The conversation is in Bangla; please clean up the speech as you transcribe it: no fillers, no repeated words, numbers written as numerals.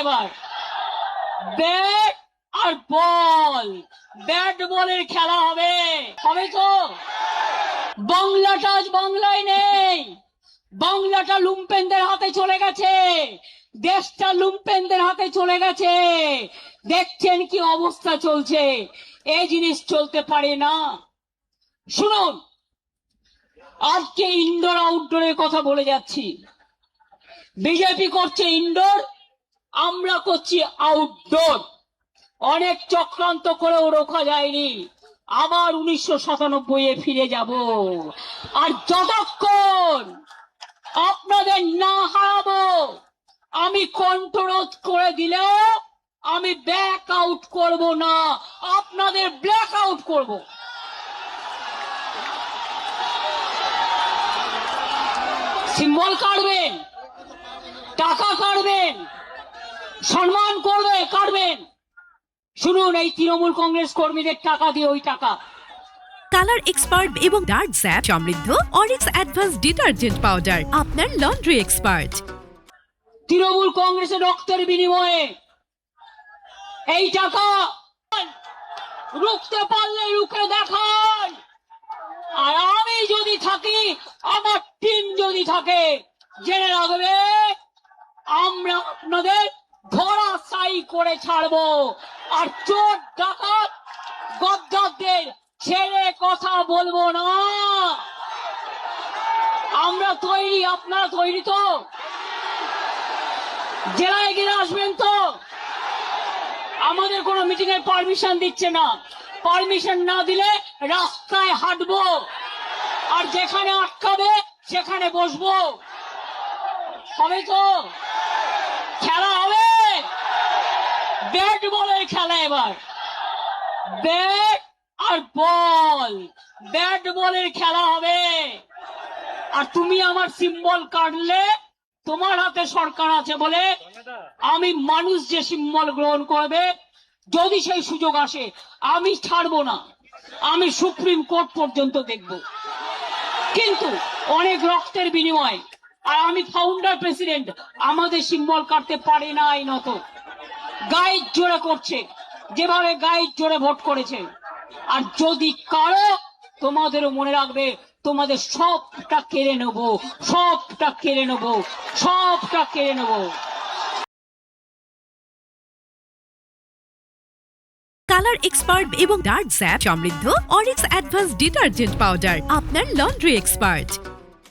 এবার ব্যাট আর বল, ব্যাট বলের খেলা হবে তো। বাংলাটা আজ বাংলায় নেই, বাংলাটা লুম্পেনদের হাতে চলে গেছে, দেশটা লুম্পেনদের হাতে চলে গেছে। দেখছেন কি অবস্থা চলছে, এই জিনিস চলতে পারে না। শুনুন, আজকে ইনডোর আউটডোরের কথা বলে যাচ্ছি। বিজেপি করছে ইনডোর, আমরা করছি আউটডোর। অনেক চক্রান্ত করেও রোখা যায়নি, আবার 1997 ফিরে যাব। আর যতক্ষণ আপনাদের না হারাবো, আমি কন্ট্রোল করে দিলেও আমি ব্যাক আউট করব না, আপনাদের ব্ল্যাক আউট করব। সিম্বল কাটবেন, টাকা কাটবেন, সম্মান করবে কাটবেন। শুনুন, এই তৃণমূল কংগ্রেস কর্মীদের টাকা দিয়ে ওই টাকা। কালার এক্সপার্ট এবং ডার্ক জ্যাপ সমৃদ্ধ অরিক্স অ্যাডভান্স ডিটারজেন্ট পাউডার, আপনার লন্ড্রি এক্সপার্ট। তৃণমূল কংগ্রেসের রক্তের বিনিময়ে এই টাকা রুখতে পারলে রুখে দেখান। আর আমি যদি থাকি, আমার টিম যদি থাকে, জেনে রাখবে আমরা আপনাদের ধরাশায়ী করে ছাড়বো। আর চোর ডাকাত গদ্দারদের ছেড়ে কথা বলবো না। আমরা তৈরি, আপনারা তৈরি তো? জেলায় গিয়ে আসবেন তো? আমাদের কোনো মিটিং এর পারমিশন দিচ্ছে না, পারমিশন না দিলে রাস্তায় হাঁটবো, আর যেখানে আটকাবে সেখানে বসবো। হবে তো? খেলা হবে, ব্যাট বলের খেলা এবার। ব্যাট আর বল, ব্যাট বলের খেলা হবে। আর তুমি আমার সিম্বল কাটলে, তোমার হাতে সরকার আছে বলে আমি মানুষ যে সিম্বল গ্রহণ করবে, যদি সেই সুযোগ আসে আমি ছাড়বো না, আমি সুপ্রিম কোর্ট পর্যন্ত দেখব। কিন্তু অনেক রক্তের বিনিময়, আর আমি ফাউন্ডার প্রেসিডেন্ট, আমাদের সিম্বল কাটতে পারে না এই নত। গাইড জোরে করছে, যেভাবে গাইড জোরে ভোট করেছে। আর যদি কারো, তোমাদেরও মনে রাখবে, তোমাদের সবটা কেড়ে নেবো, সবটা কেড়ে নেবো, সবটা কেড়ে নেবো। কালার এক্সপার্ট এবং ডার্ক জ্যাপ সমৃদ্ধ অরিক্স অ্যাডভান্স ডিটারজেন্ট পাউডার, আপনার লন্ড্রি এক্সপার্ট।